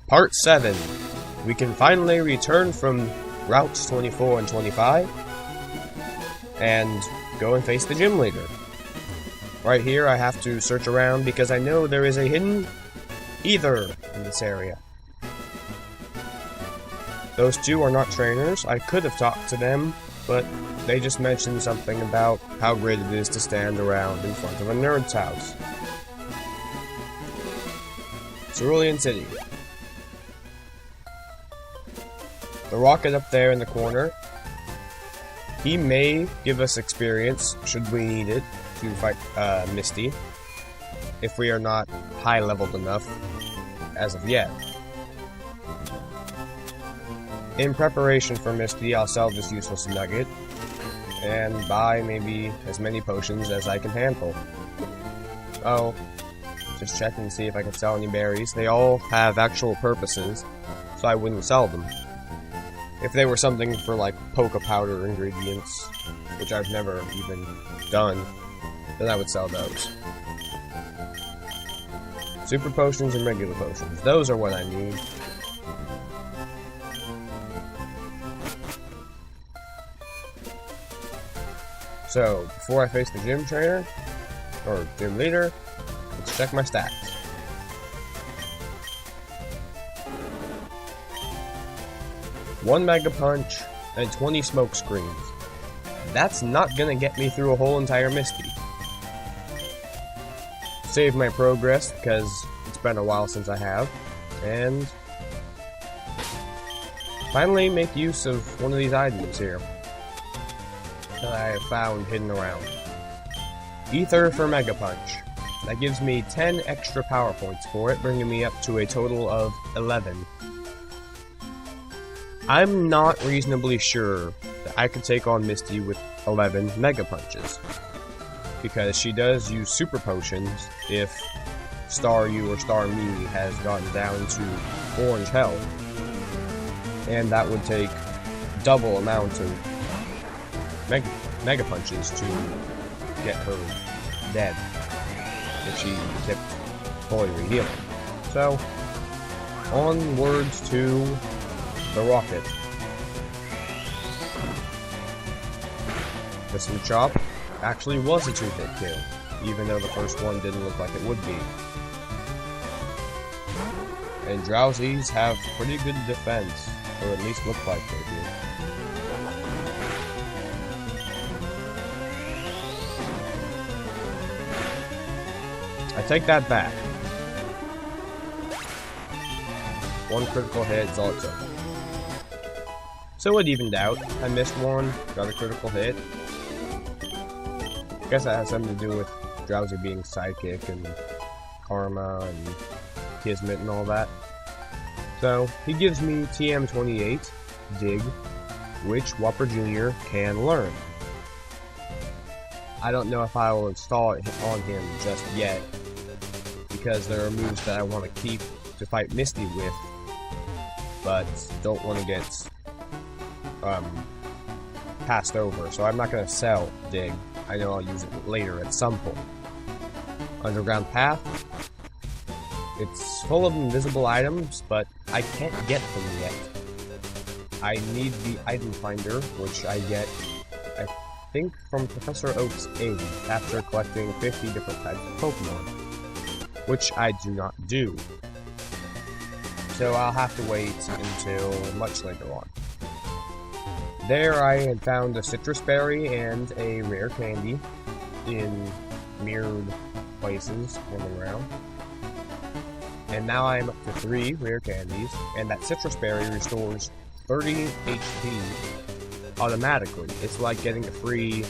Part 7. We can finally return from routes 24 and 25 and go and face the gym leader. Right here I have to search around because I know there is a hidden ether in this area. Those two are not trainers. I could have talked to them, but they just mentioned something about how great it is to stand around in front of a nerd's house. Cerulean City. The rocket up there in the corner. He may give us experience, should we need it, to fight Misty, if we are not high-leveled enough as of yet. In preparation for Misty, I'll sell this useless nugget, and buy maybe as many potions as I can handle. Oh, just checking to see if I can sell any berries. They all have actual purposes, so I wouldn't sell them. If they were something for like polka powder ingredients, which I've never even done, then I would sell those. Super potions and regular potions. Those are what I need. So, before I face the gym trainer, or gym leader, let's check my stats. One Mega Punch and 20 smoke screens. That's not gonna get me through a whole entire Misty. Save my progress because it's been a while since I have, and finally make use of one of these items here that I have found hidden around. Ether for Mega Punch. That gives me 10 extra power points for it, bringing me up to a total of 11. I'm not reasonably sure that I could take on Misty with 11 Mega Punches, because she does use Super Potions if Star You or Star Me has gotten down to orange health, and that would take double amount of Mega Punches to get her dead if she kept fully rehealing. So, onwards to the rocket. This Chop actually was a 2-hit kill, even though the first one didn't look like it would be. And Drowsies have pretty good defense, or at least look like they do. I take that back. One critical hit is all it took. So it evened out. I missed one, got a critical hit. I guess that has something to do with Drowsy being sidekick and Karma and Kismet and all that. So, he gives me TM28, Dig, which Whopper Jr. can learn. I don't know if I will install it on him just yet, because there are moves that I want to keep to fight Misty with, but don't want to get passed over, so I'm not going to sell Dig. I know I'll use it later at some point. Underground Path. It's full of invisible items, but I can't get them yet. I need the item finder, which I get, I think, from Professor Oak's aid after collecting 50 different types of Pokemon, which I do not do. So I'll have to wait until much later on. There I had found a citrus berry and a rare candy in mirrored places roaming around. And now I'm up to 3 rare candies, and that citrus berry restores 30 HP automatically. It's like getting a free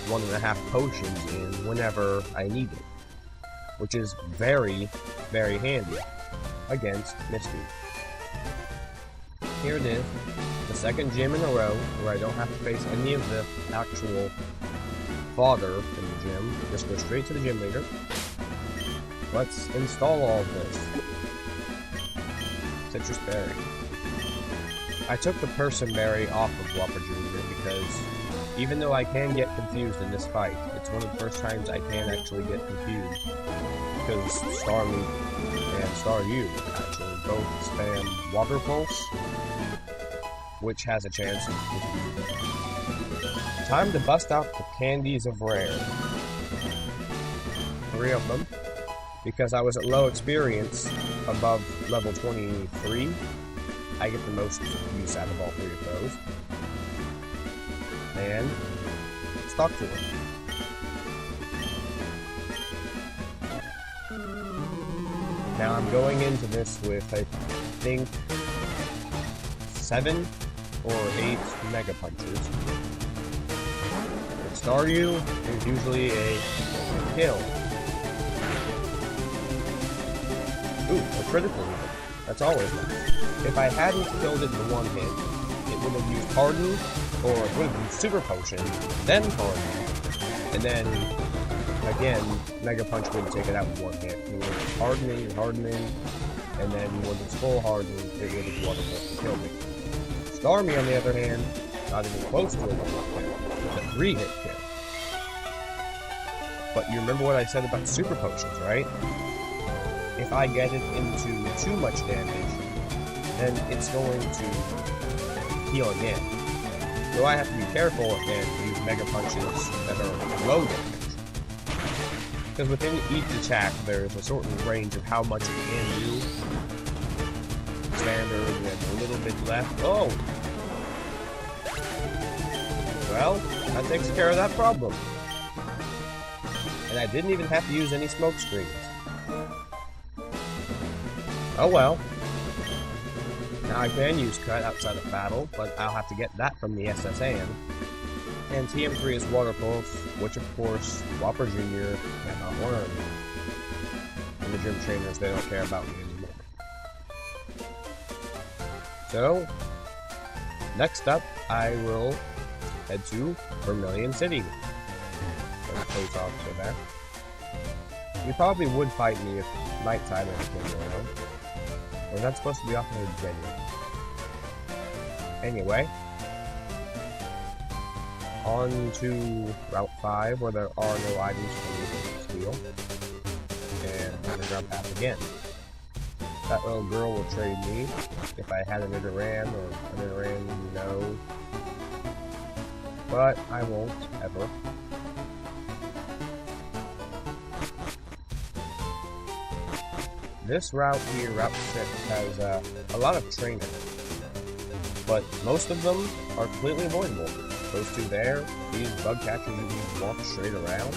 1.5 potions in whenever I need it, which is very, very handy against Misty. Here it is. The second gym in a row where I don't have to face any of the actual fodder in the gym. Just go straight to the gym leader. Let's install all of this. Citrus Berry. I took the Person Berry off of Whopper Jr. because even though I can get confused in this fight, it's one of the first times I can actually get confused. Because Starmie and Staryu actually both spam Water Pulse, which has a chance of... Time to bust out the Candies of Rare. 3 of them, because I was at low experience above level 23. I get the most use out of all 3 of those. And stock to it. Now I'm going into this with, I think, 7 or 8 Mega Punches. With Staryu is usually a kill. Ooh, a critical even. That's always nice. If I hadn't killed it in one hit, it would have used Harden, or it would have used Super Potion, then Harden, and then, again, Mega Punch wouldn't take it out in one hit. It would have hardening and hardening, and then when it's full harden, it would have Water Pulse to kill me. Starmie, on the other hand, not even close to a 1-hit kill. It's a 3-hit kill. But you remember what I said about Super Potions, right? If I get it into too much damage, then it's going to heal again. So I have to be careful and use Mega Punches that are low damage. Because within each attack, there's a certain range of how much it can do. Standard, we have a little bit left. Oh! Well, that takes care of that problem. And I didn't even have to use any smoke screens. Oh well. Now I can use Cut outside of battle, but I'll have to get that from the SSN. And TM3 is Water Pulse, which of course, Whopper Jr. cannot learn. And the gym trainers, they don't care about me anymore. So, next up, I will head to Vermillion City. Let's close off to that. You probably would fight me if nighttime came around. Or that's supposed to be off of the venue. Anyway, on to Route 5, where there are no items for me to steal. And underground path again. That little girl will trade me if I had an Nidoran, or an Nidoran, no. But I won't, ever. This route here, Route 6, has a lot of training, but most of them are completely avoidable. Those two there, these bug catchers usually walk straight around,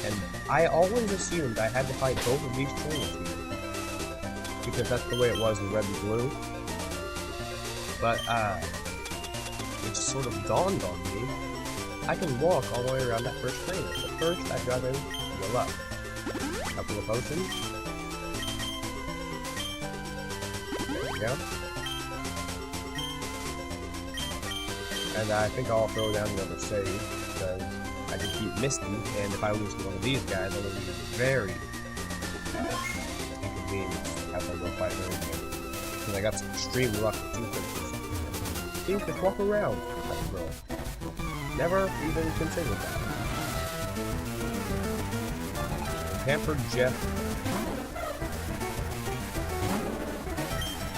and I always assumed I had to fight both of these trainers here, because that's the way it was in Red and Blue. But it just sort of dawned on me, I can walk all the way around that first trainer, but first I've got to heal up. A couple of potions. Go. And I think I'll throw down another save, because I can keep Misty, and if I lose to one of these guys, I'm going to be very inconvenienced as I go fight her again. Because I got some extreme luck with 2 things. You can just walk around that girl. Never even considered that. Pampered Jeff.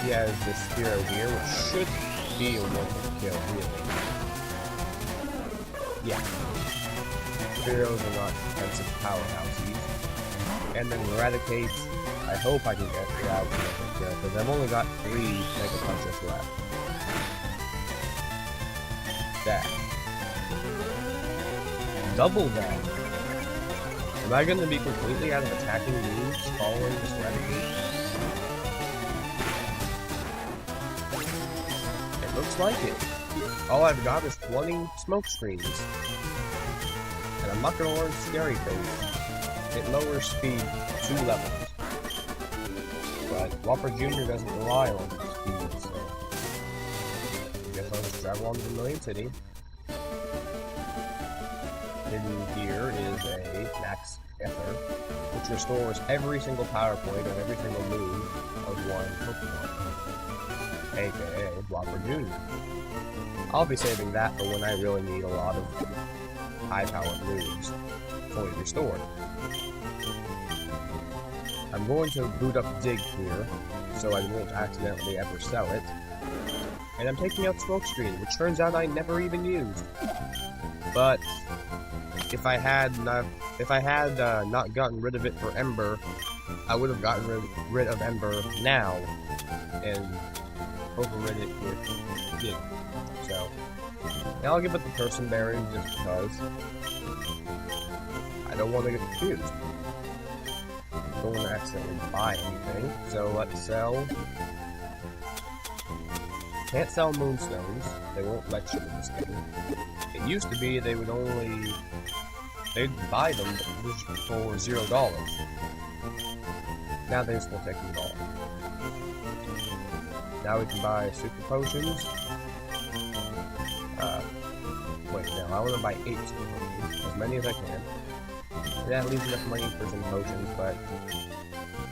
He has this hero here, which should be a one-hit kill, really. Yeah. Heroes are not defensive powerhouses. And then Eradicate, I hope I can get it out with a kill, because I've only got 3 Mega Punches left. Dash. Double dash. Am I going to be completely out of attacking moves following this Eradicate? Looks like it. All I've got is 20 smoke screens. And I'm not gonna learn Scary Face. It lowers speed 2 levels. But Whopper Jr. doesn't rely on speed, so I guess I'll just travel on to Vermillion City. Hidden here is a Max Ether, which restores every single power point of every single move of one Pokemon. AKA Whopper Jr. I'll be saving that for when I really need a lot of high-powered moves fully restored. I'm going to boot up Dig here, so I won't accidentally ever sell it. And I'm taking out Smokescreen, which turns out I never even used. But if I had not gotten rid of it for Ember, I would have gotten rid of Ember now and overrid it with Dig. So, and I'll give it the Person Berry just because I don't want to get confused. I don't want to accidentally buy anything, so let's sell. Can't sell Moonstones, they won't let you in this game. It used to be they'd buy them for $0. Now they just won't take them at all. Now we can buy Super Potions. Wait, no, I want to buy 8 Super Potions, as many as I can. That leaves enough money for some potions, but